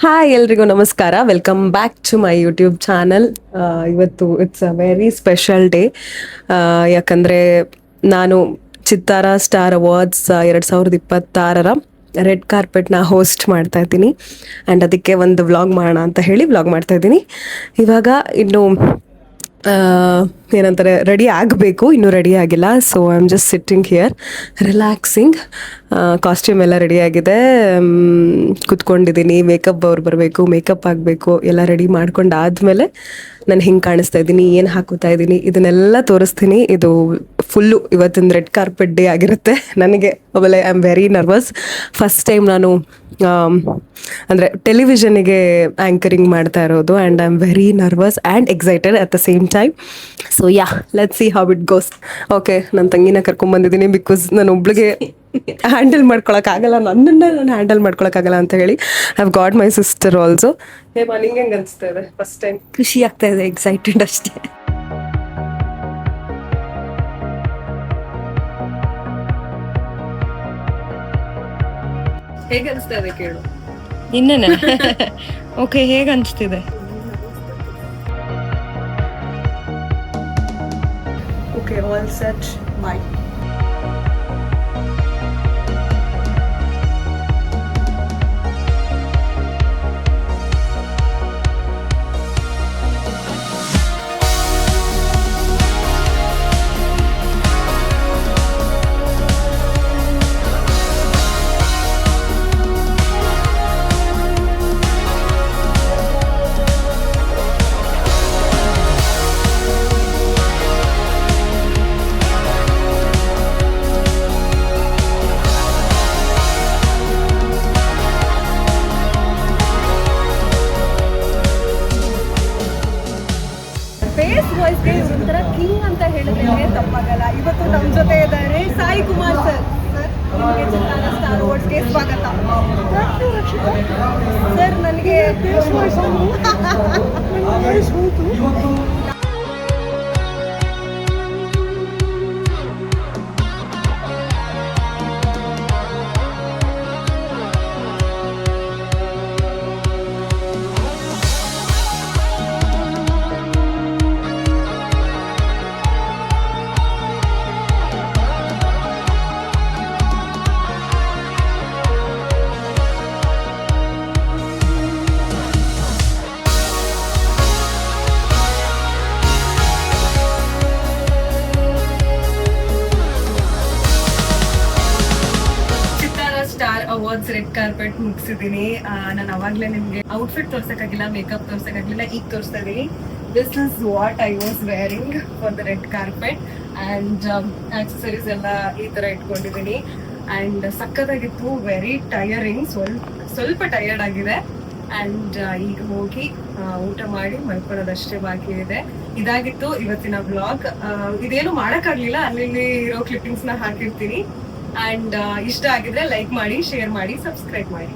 Hi ಎಲ್ರಿಗೂ ನಮಸ್ಕಾರ. Welcome back to my YouTube channel. ಇವತ್ತು it's a very special day. ಯಾಕಂದರೆ ನಾನು ಚಿತ್ತಾರ ಸ್ಟಾರ್ ಅವಾರ್ಡ್ಸ್ 2026 ರೆಡ್ ಕಾರ್ಪೆಟ್ನ ಹೋಸ್ಟ್ ಮಾಡ್ತಾ ಇದ್ದೀನಿ. ಆ್ಯಂಡ್ ಅದಕ್ಕೆ ಒಂದು ವ್ಲಾಗ್ ಮಾಡೋಣ ಅಂತ ಹೇಳಿ ವ್ಲಾಗ್ ಮಾಡ್ತಾ ಇದ್ದೀನಿ. ಇವಾಗ ಇನ್ನು ಏನಂತಾರೆ ರೆಡಿ ಆಗಬೇಕು, ಇನ್ನೂ ರೆಡಿ ಆಗಿಲ್ಲ. So I am just sitting here relaxing. Costume ಎಲ್ಲ ರೆಡಿ ಆಗಿದೆ, ಕುತ್ಕೊಂಡಿದ್ದೀನಿ. ಮೇಕಪ್ ಅವ್ರು ಬರಬೇಕು, ಮೇಕಪ್ ಆಗಬೇಕು, ಎಲ್ಲ ರೆಡಿ ಮಾಡ್ಕೊಂಡಾದ್ಮೇಲೆ ನಾನು ಹಿಂಗೆ ಕಾಣಿಸ್ತಾ ಇದ್ದೀನಿ, ಏನು ಹಾಕೋತಾ ಇದ್ದೀನಿ, ಇದನ್ನೆಲ್ಲ ತೋರಿಸ್ತೀನಿ. ಇದು ಫುಲ್ಲು ಇವತ್ತಿನ ರೆಡ್ ಕಾರ್ಪೆಟ್ ಡೇ ಆಗಿರುತ್ತೆ ನನಗೆ. ಆಮೇಲೆ I am very nervous. First time ನಾನು ಅಂದರೆ ಟೆಲಿವಿಷನಿಗೆ ಆ್ಯಂಕರಿಂಗ್ ಮಾಡ್ತಾ ಇರೋದು. And I am very nervous and excited at the same time. So yeah, let's see how it goes. Okay, ನನ್ನ ತಂಗಿನ ಕರ್ಕೊಂಡ್ಬಂದಿದ್ದೀನಿ ಬಿಕಾಸ್ ನಾನು ಒಬ್ಳಿಗೆ ಹ್ಯಾಂಡಲ್ ಮಾಡ್ಕೊಳಕ್ಕಾಗಲ್ಲ, ನನ್ನನ್ನು ನಾನು ಹ್ಯಾಂಡಲ್ ಮಾಡ್ಕೊಳಕ್ಕಾಗಲ್ಲ ಅಂತ ಹೇಳಿ I have got my sister also. Hema, ನಿಂಗೆ ಹೆಂಗೆ ಅನಿಸ್ತಾ ಇದೆ? ಫಸ್ಟ್ ಟೈಮ್ ಖುಷಿ ಆಗ್ತಾ ಇದೆ, ಎಕ್ಸೈಟೆಡ್ ಅಷ್ಟೇ. ಹೇಗೆ ಅನಿಸ್ತಾ ಇದೆ ಕೇಳು. ಇನ್ನೇನೆ ಓಕೆ, ಹೇಗೆ ಅನಿಸ್ತಿದೆ? Okay, all set, bye. Base ವಾಯ್ಸ್ಗೆ ಒಂಥರ ಕಿಂಗ್ ಅಂತ ಹೇಳಿದ್ರೆ ತಪ್ಪಾಗಲ್ಲ. ಇವತ್ತು ನಮ್ಮ ಜೊತೆ ಇದ್ದಾರೆ ಸಾಯಿ ಕುಮಾರ್ ಸರ್. ನಿಮಗೆ ಚಿತ್ತಾರ ಸ್ಟಾರ್ ಅವಾರ್ಡ್ಸ್ಗೆ ಸ್ವಾಗತ ಸರ್. ನನಗೆ ಸ್ಟಾರ್ ಅವಾರ್ಡ್ಸ್ ರೆಡ್ ಕಾರ್ಪೆಟ್ ಮುಗಿಸಿದ್ದೀನಿ. ನಾನು ಅವಾಗಲೇ ನಿಮಗೆ ಔಟ್ಫಿಟ್ ತೋರ್ಸಕ್ಕಾಗಿಲ್ಲ, ಮೇಕಪ್ ತೋರ್ಸಕ್ಕಾಗಿಲ್ಲ, ಈಗ ತೋರಿಸ್ತಾ ಇದ್ದೀನಿ. This is what I was wearing for the red carpet. And accessories ಎಲ್ಲ ಈ ಥರ ಇಟ್ಕೊಂಡಿದ್ದೀನಿ. ಆ್ಯಂಡ್ ಸಕ್ಕತ್ತಾಗಿತ್ತು, ವೆರಿ ಟಯರಿಂಗ್, ಸ್ವಲ್ಪ ಟಯರ್ಡ್ ಆಗಿದೆ. ಆ್ಯಂಡ್ ಈಗ ಹೋಗಿ ಊಟ ಮಾಡಿ ಮಲ್ಕೊಳ್ಳೋದಷ್ಟೇ ಬಾಕಿ ಇದೆ. ಇದಾಗಿತ್ತು ಇವತ್ತಿನ ಬ್ಲಾಗ್. ಇದೇನು ಮಾಡೋಕ್ಕಾಗಲಿಲ್ಲ, ಅಲ್ಲಿ ಇರೋ ಕ್ಲಿಪ್ಪಿಂಗ್ಸ್ನ ಹಾಕಿರ್ತೀನಿ. ಆ್ಯಂಡ್ ಇಷ್ಟ ಆಗಿದ್ರೆ ಲೈಕ್ ಮಾಡಿ, ಶೇರ್ ಮಾಡಿ, ಸಬ್ಸ್ಕ್ರೈಬ್ ಮಾಡಿ.